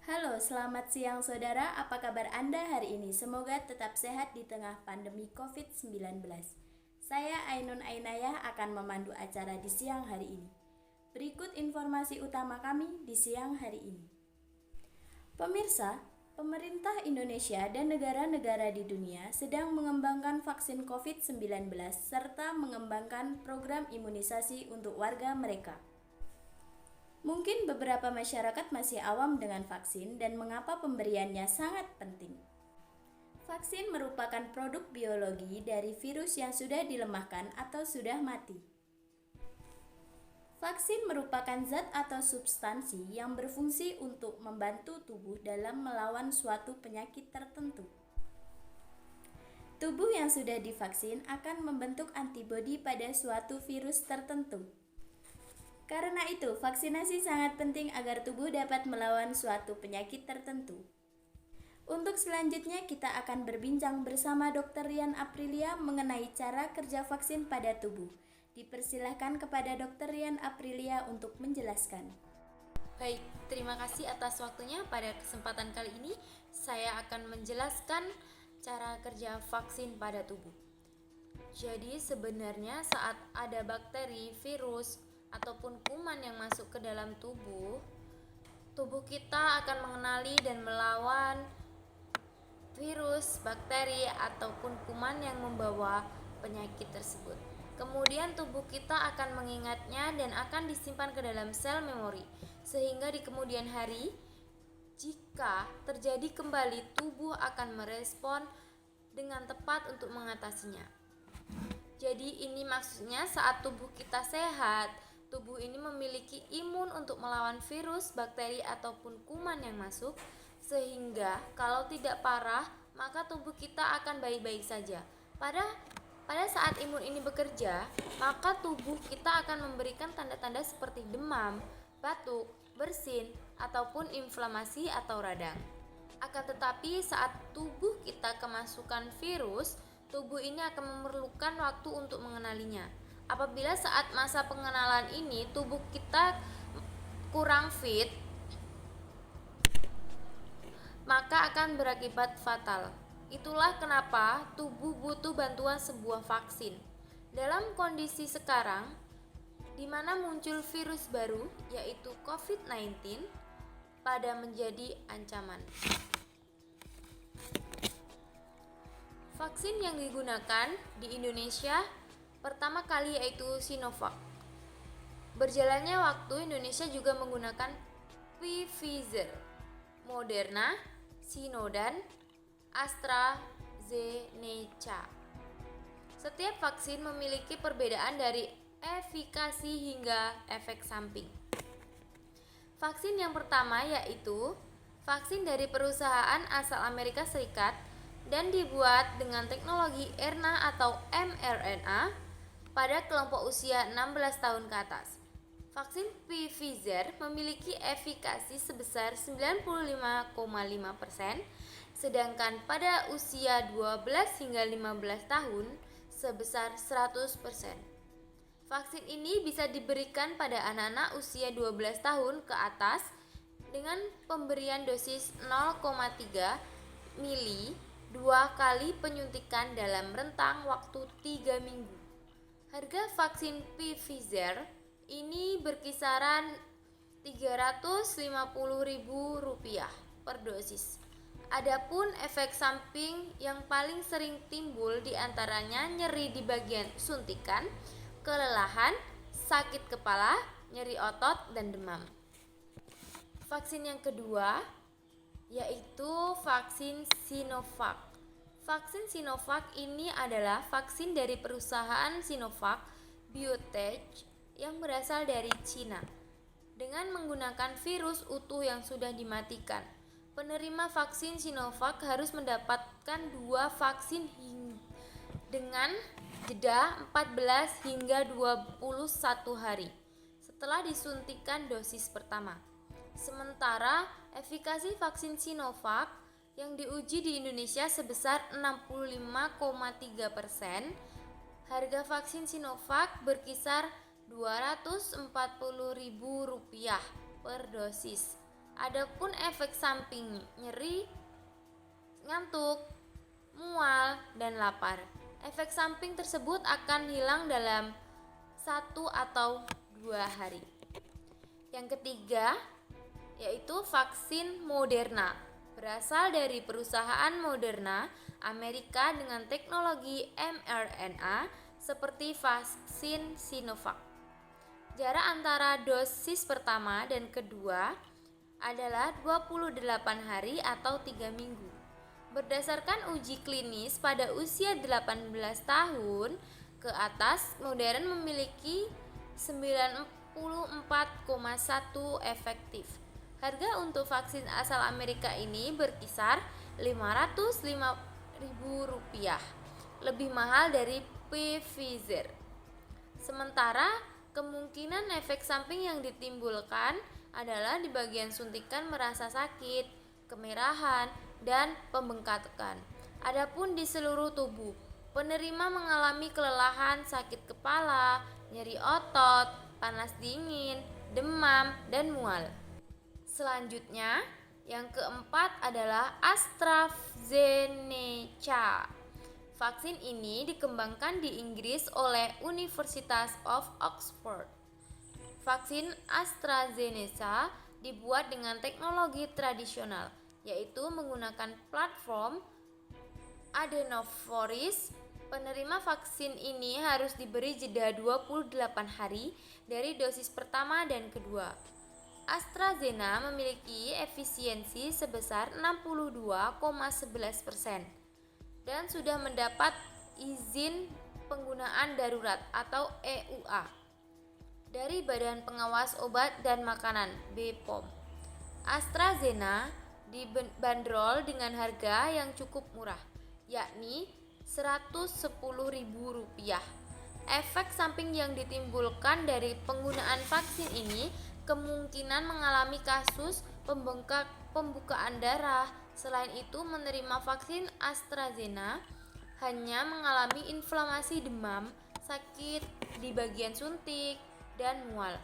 Halo, selamat siang saudara. Apa kabar Anda hari ini? Semoga tetap sehat di tengah pandemi COVID-19. Saya Ainun Ainayah akan memandu acara di siang hari ini. Berikut informasi utama kami di siang hari ini. Pemirsa, pemerintah Indonesia dan negara-negara di dunia sedang mengembangkan vaksin COVID-19 serta mengembangkan program imunisasi untuk warga mereka. Mungkin beberapa masyarakat masih awam dengan vaksin dan mengapa pemberiannya sangat penting. Vaksin merupakan produk biologi dari virus yang sudah dilemahkan atau sudah mati. Vaksin merupakan zat atau substansi yang berfungsi untuk membantu tubuh dalam melawan suatu penyakit tertentu. Tubuh yang sudah divaksin akan membentuk antibodi pada suatu virus tertentu. Karena itu, vaksinasi sangat penting agar tubuh dapat melawan suatu penyakit tertentu. Untuk selanjutnya, kita akan berbincang bersama Dr. Rian Aprilia mengenai cara kerja vaksin pada tubuh. Dipersilahkan kepada Dr. Rian Aprilia untuk menjelaskan. Baik, terima kasih atas waktunya. Pada kesempatan kali ini, saya akan menjelaskan cara kerja vaksin pada tubuh. Jadi sebenarnya saat ada bakteri, virus, ataupun kuman yang masuk ke dalam tubuh kita akan mengenali dan melawan virus, bakteri, ataupun kuman yang membawa penyakit tersebut. Kemudian tubuh kita akan mengingatnya dan akan disimpan ke dalam sel memori, sehingga di kemudian hari jika terjadi kembali, tubuh akan merespon dengan tepat untuk mengatasinya. Jadi ini maksudnya saat tubuh kita sehat, tubuh ini memiliki imun untuk melawan virus, bakteri, ataupun kuman yang masuk, sehingga kalau tidak parah, maka tubuh kita akan baik-baik saja. Pada saat imun ini bekerja, maka tubuh kita akan memberikan tanda-tanda seperti demam, batuk, bersin, ataupun inflamasi atau radang. Akan tetapi saat tubuh kita kemasukan virus, tubuh ini akan memerlukan waktu untuk mengenalinya. Apabila saat masa pengenalan ini tubuh kita kurang fit, maka akan berakibat fatal. Itulah kenapa tubuh butuh bantuan sebuah vaksin. Dalam kondisi sekarang, di mana muncul virus baru yaitu COVID-19 pada menjadi ancaman. Vaksin yang digunakan di Indonesia pertama kali yaitu Sinovac. Berjalannya waktu, Indonesia juga menggunakan Pfizer, Moderna, Sinodan, AstraZeneca. Setiap vaksin memiliki perbedaan dari efikasi hingga efek samping. Vaksin yang pertama yaitu vaksin dari perusahaan asal Amerika Serikat dan dibuat dengan teknologi RNA atau mRNA pada kelompok usia 16 tahun ke atas. Vaksin Pfizer memiliki efikasi sebesar 95,5%, sedangkan pada usia 12 hingga 15 tahun sebesar 100%. Vaksin ini bisa diberikan pada anak-anak usia 12 tahun ke atas dengan pemberian dosis 0,3 mili 2 kali penyuntikan dalam rentang waktu 3 minggu. Harga vaksin Pfizer ini berkisaran Rp350.000 per dosis. Adapun efek samping yang paling sering timbul diantaranya nyeri di bagian suntikan, kelelahan, sakit kepala, nyeri otot, dan demam. Vaksin yang kedua yaitu vaksin Sinovac. Vaksin Sinovac ini adalah vaksin dari perusahaan Sinovac Biotech yang berasal dari Cina dengan menggunakan virus utuh yang sudah dimatikan. Penerima vaksin Sinovac harus mendapatkan 2 vaksin dengan jeda 14 hingga 21 hari setelah disuntikan dosis pertama. Sementara efikasi vaksin Sinovac yang diuji di Indonesia sebesar 65,3%, harga vaksin Sinovac berkisar Rp240.000 per dosis. Adapun efek samping nyeri, ngantuk, mual, dan lapar. Efek samping tersebut akan hilang dalam 1 atau 2 hari. Yang ketiga yaitu vaksin Moderna. Berasal dari perusahaan Moderna Amerika dengan teknologi mRNA seperti vaksin Sinovac. Jarak antara dosis pertama dan kedua adalah 28 hari atau 3 minggu. Berdasarkan uji klinis pada usia 18 tahun ke atas, Moderna memiliki 94,1 efektif. Harga untuk vaksin asal Amerika ini berkisar Rp505.000, lebih mahal dari Pfizer. Sementara kemungkinan efek samping yang ditimbulkan adalah di bagian suntikan merasa sakit, kemerahan, dan pembengkakan. Adapun di seluruh tubuh, penerima mengalami kelelahan, sakit kepala, nyeri otot, panas dingin, demam, dan mual. Selanjutnya, yang keempat adalah AstraZeneca. Vaksin ini dikembangkan di Inggris oleh University of Oxford. Vaksin AstraZeneca dibuat dengan teknologi tradisional, yaitu menggunakan platform adenovirus. Penerima vaksin ini harus diberi jeda 28 hari dari dosis pertama dan kedua. AstraZeneca memiliki efisiensi sebesar 62,11% dan sudah mendapat izin penggunaan darurat atau EUA dari Badan Pengawas Obat dan Makanan (BPOM). AstraZeneca dibanderol dengan harga yang cukup murah, yakni Rp110.000. Efek samping yang ditimbulkan dari penggunaan vaksin ini kemungkinan mengalami kasus pembukaan darah. Selain itu, menerima vaksin AstraZeneca hanya mengalami inflamasi demam, sakit di bagian suntik, dan mual.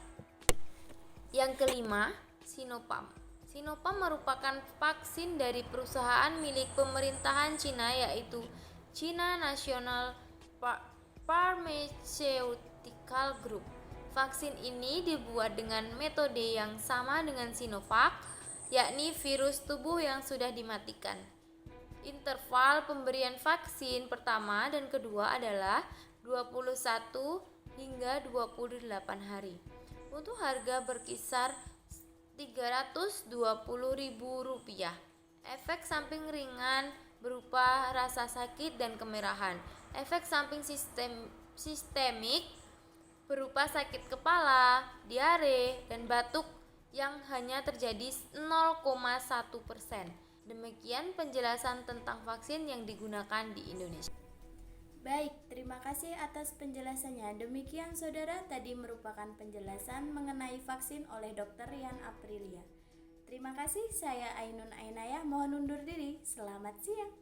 Yang kelima, Sinopharm. Sinopharm merupakan vaksin dari perusahaan milik pemerintahan Cina, yaitu China National Pharmaceutical Group. Vaksin ini dibuat dengan metode yang sama dengan Sinovac, yakni virus tubuh yang sudah dimatikan. Interval pemberian vaksin pertama dan kedua adalah 21 hingga 28 hari. Untuk harga berkisar Rp320.000. Efek samping ringan berupa rasa sakit dan kemerahan. Efek samping sistemik berupa sakit kepala, diare, dan batuk yang hanya terjadi 0,1%. Demikian penjelasan tentang vaksin yang digunakan di Indonesia. Baik, terima kasih atas penjelasannya. Demikian saudara, tadi merupakan penjelasan mengenai vaksin oleh Dr. Rian Aprilia. Terima kasih, saya Ainun Ainayah, mohon undur diri. Selamat siang.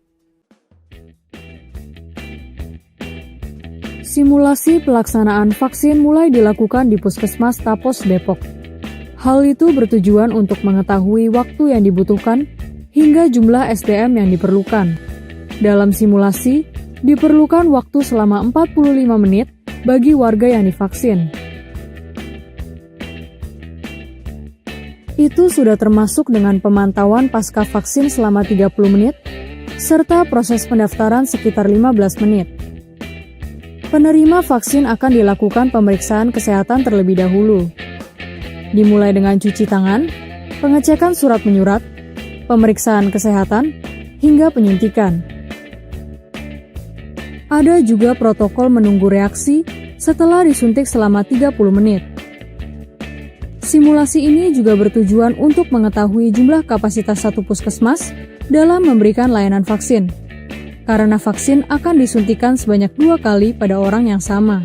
Simulasi pelaksanaan vaksin mulai dilakukan di Puskesmas Tapos Depok. Hal itu bertujuan untuk mengetahui waktu yang dibutuhkan hingga jumlah SDM yang diperlukan. Dalam simulasi, diperlukan waktu selama 45 menit bagi warga yang divaksin. Itu sudah termasuk dengan pemantauan pasca vaksin selama 30 menit, serta proses pendaftaran sekitar 15 menit. Penerima vaksin akan dilakukan pemeriksaan kesehatan terlebih dahulu. Dimulai dengan cuci tangan, pengecekan surat menyurat, pemeriksaan kesehatan, hingga penyuntikan. Ada juga protokol menunggu reaksi setelah disuntik selama 30 menit. Simulasi ini juga bertujuan untuk mengetahui jumlah kapasitas satu puskesmas dalam memberikan layanan vaksin, karena vaksin akan disuntikan sebanyak 2 kali pada orang yang sama.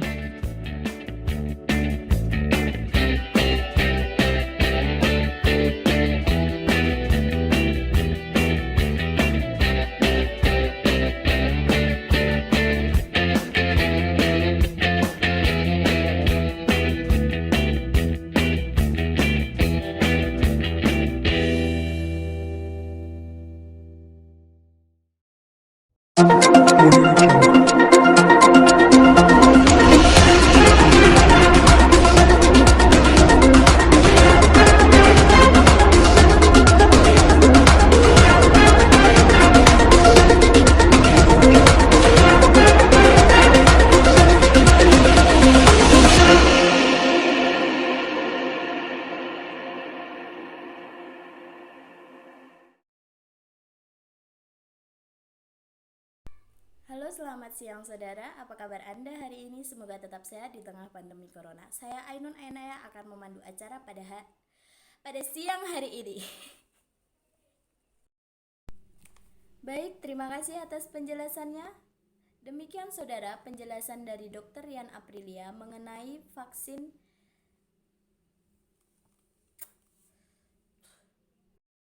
Halo, selamat siang saudara. Apa kabar Anda hari ini? Semoga tetap sehat di tengah pandemi corona. Saya Ainun Ainaya akan memandu acara pada siang hari ini. Baik, terima kasih atas penjelasannya. Demikian saudara penjelasan dari Dr. Rian Aprilia mengenai vaksin